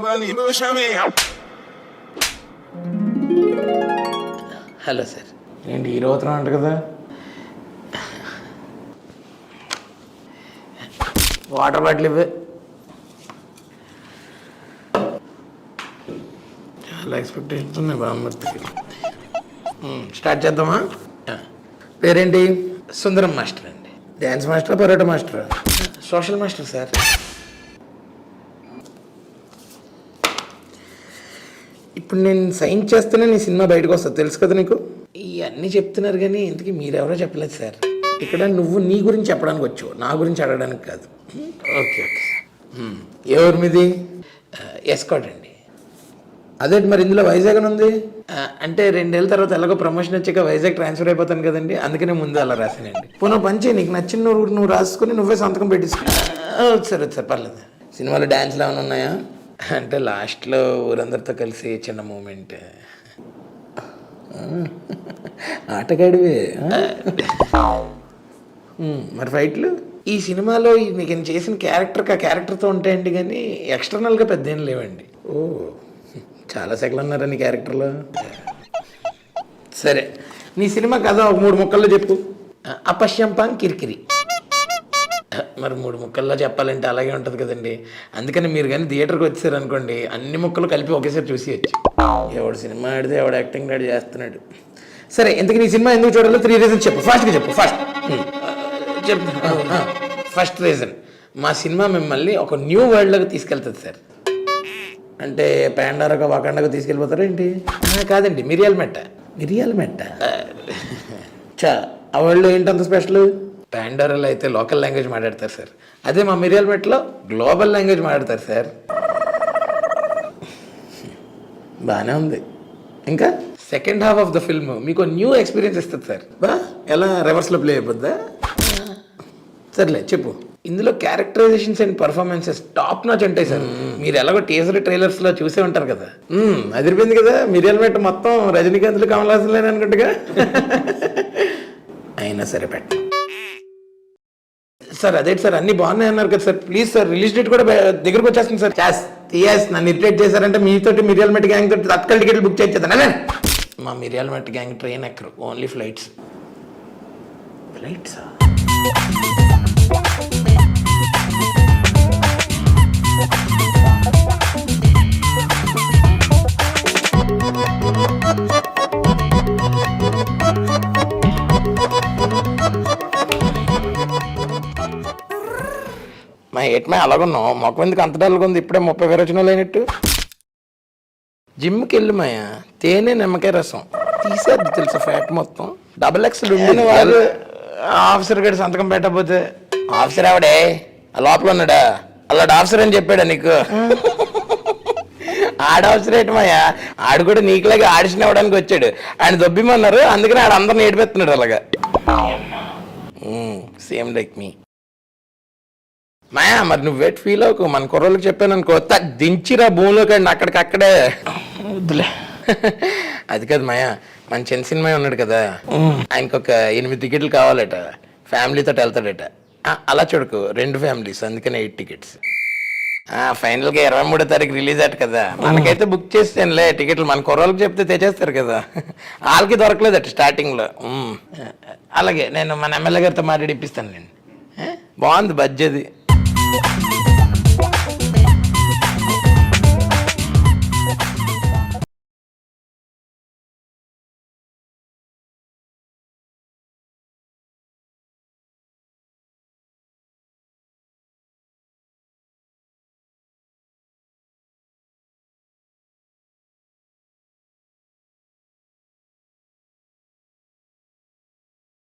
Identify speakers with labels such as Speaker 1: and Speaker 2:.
Speaker 1: Hello sir.
Speaker 2: ఏంటి hero అవుతున్నావు అంట కదా, వాటర్ బాటిల్ ఇవ్వే. చాలా ఎక్స్పెక్టేషన్స్ ఉన్నాయి బామ్మర్తికి. స్టార్ట్ చేద్దామా? పేరేంటి?
Speaker 1: సుందరం మాస్టర్ అండి.
Speaker 2: డ్యాన్స్ మాస్టరా, పరోటా మాస్టరా?
Speaker 1: Social master sir.
Speaker 2: ఇప్పుడు నేను సైన్ చేస్తేనే నీ సినిమా బయటకు వస్తుంది, తెలుసు కదా నీకు.
Speaker 1: ఇవన్నీ చెప్తున్నారు కానీ ఇంతకీ మీరెవరో చెప్పలేదు సార్.
Speaker 2: ఇక్కడ నువ్వు నీ గురించి చెప్పడానికి వచ్చావు, నా గురించి అడగడానికి కాదు.
Speaker 1: Okay okay.
Speaker 2: ఏ ఊరు మీది?
Speaker 1: ఎస్కాట్ అండి.
Speaker 2: అదేంటి మరి ఇందులో వైజాగ్ అని ఉంది?
Speaker 1: అంటే 2 ఏళ్ళ తర్వాత ఎలాగో ప్రమోషన్ వచ్చాక వైజాగ్ ట్రాన్స్ఫర్ అయిపోతాను కదండి, అందుకనే ముందు అలా రాసానండి.
Speaker 2: పునః పంచి నీకు నచ్చిన నువ్వు రాసుకుని నువ్వే సంతకం పెట్టేసుకో.
Speaker 1: సరే సార్, పర్లేదు.
Speaker 2: సినిమాలో డ్యాన్స్లు ఏమైనా ఉన్నాయా?
Speaker 1: అంటే లాస్ట్లో ఊరందరితో కలిసి చిన్న మూమెంట్.
Speaker 2: ఆటగాడివే. మరి ఫైట్లు?
Speaker 1: ఈ సినిమాలో నేను చేసిన క్యారెక్టర్కి ఆ క్యారెక్టర్తో ఉంటాయండి, కానీ ఎక్స్టర్నల్గా పెద్ద ఏం లేవండి.
Speaker 2: ఓ, చాలా సెకండ్ ఉన్నారా నీ క్యారెక్టర్లో.
Speaker 1: సరే,
Speaker 2: నీ సినిమా కథ ఒక 3 ముక్కల్లో చెప్పు.
Speaker 1: అపశ్యంపాం కిరికిరి. మరి 3 ముక్కల్లో చెప్పాలంటే అలాగే ఉంటుంది కదండి, అందుకని మీరు కానీ థియేటర్కి వచ్చారు అనుకోండి, అన్ని ముక్కలు కలిపి ఒకేసారి చూసేయచ్చు.
Speaker 2: ఎవడు సినిమా ఆడితే ఎవడు యాక్టింగ్ ఆడి చేస్తున్నాడు. సరే, ఇంతకు నీ సినిమా ఎందుకు చూడాలో 3 రీజన్స్ చెప్పు. ఫాస్ట్గా చెప్పు, ఫాస్ట్
Speaker 1: చెప్పు. ఫస్ట్ రీజన్, మా సినిమా మిమ్మల్ని ఒక న్యూ వరల్డ్లోకి తీసుకెళ్తుంది సార్.
Speaker 2: అంటే పాండారాగా వాకండాగా తీసుకెళ్ళిపోతారా ఏంటి?
Speaker 1: కాదండి, మిరియాల మెట్ట.
Speaker 2: మిరియాల మెట్ట? చా, ఆ వరల్డ్ ఏంటంత స్పెషల్?
Speaker 1: పాండోరాలో అయితే లోకల్ లాంగ్వేజ్ మాట్లాడతారు సార్, అదే మా మిరియాల మెట్లో గ్లోబల్ లాంగ్వేజ్ మాట్లాడతారు సార్.
Speaker 2: బాగానే ఉంది. ఇంకా
Speaker 1: second half of the film మీకు న్యూ ఎక్స్పీరియన్స్ ఇస్తుంది సార్.
Speaker 2: ఎలా రివర్స్లో ప్లే అయిపోద్దా? సర్లే చెప్పు.
Speaker 1: ఇందులో characterisations and performances top notch ఉంటాయి సార్. మీరు ఎలాగో టీజర్ ట్రైలర్స్లో చూసే ఉంటారు కదా.
Speaker 2: అదిరిపోయింది కదా, మిరియాల మెట్ట మొత్తం రజనీకాంత్లు కమల్ హాసన్ లేని అనుకుంటుగా. అయినా సరే పెట్ట
Speaker 1: సార్. అదే సార్, అన్ని బాగున్నాయి అన్నారు కదా sir. Please sir, release date కూడా దగ్గరకు వచ్చేస్తుంది సార్.
Speaker 2: నన్ను ఇరిటేట్ చేశారంటే మీతోటి మిరియాల మెట్ట గ్యాంగ్ తోటి తత్కాల టికెట్లు బుక్ చేసేద్దాం.
Speaker 1: మా మిరియాల మెట్ట గ్యాంగ్ ట్రైన్ ఎక్కరు, ఓన్లీ ఫ్లైట్స్.
Speaker 2: ఫ్లైట్సా?
Speaker 1: మా ఏటమే అలాగున్నావు, మొక్క ఎందుకు అంత డల్గా ఉంది? ఇప్పుడే 30 విరోచనాలు అయినట్టు. జిమ్కి వెళ్ళి మాయా, తేనె నిమ్మకాయ రసం తీసేది తెలుసా, ఫ్యాట్ మొత్తం. XXL ఉండి వాళ్ళు ఆఫీసర్ గడి సంతకం పెట్టకపోతే. ఆఫీసర్ ఆవిడే ఆ లోపల ఉన్నాడా? అలాంటి ఆఫీసర్ అని చెప్పాడా నీకు? ఆడ ఆఫీసర్ ఏంటమాయా, ఆడు కూడా నీకులాగా ఆడిషన్ అవ్వడానికి వచ్చాడు. ఆయన దొబ్బిమన్నారు, అందుకని ఆడ అందరిని ఏడిపెత్తున్నాడు అలాగా. సేమ్ లైక్ మీ మాయా. మరి నువ్వు వెయిట్ ఫీల్ అవ్వకు, మన కుర్రోళ్ళకి చెప్పాను అనుకో, దించిరా భూమిలోకి అండి అక్కడికక్కడే. వద్దులే. అది కాదు మాయా, మన చిన్న సినిమా ఉన్నాడు కదా, ఆయనకు ఒక 8 టికెట్లు కావాలట, ఫ్యామిలీతో వెళ్తాడట. అలా చూడకు, 2 ఫ్యామిలీస్, అందుకనే 8 టికెట్స్. ఫైనల్గా 23వ తారీఖు రిలీజ్ అట కదా. మనకైతే బుక్ చేస్తానులే టికెట్లు, మన కుర్రోళ్ళకి చెప్తే తెచ్చేస్తారు కదా. వాళ్ళకి దొరకలేదట స్టార్టింగ్లో. అలాగే నేను మన ఎమ్మెల్యే గారితో మాట్లాడి ఇప్పిస్తాను నేను. బాగుంది బడ్జెట్.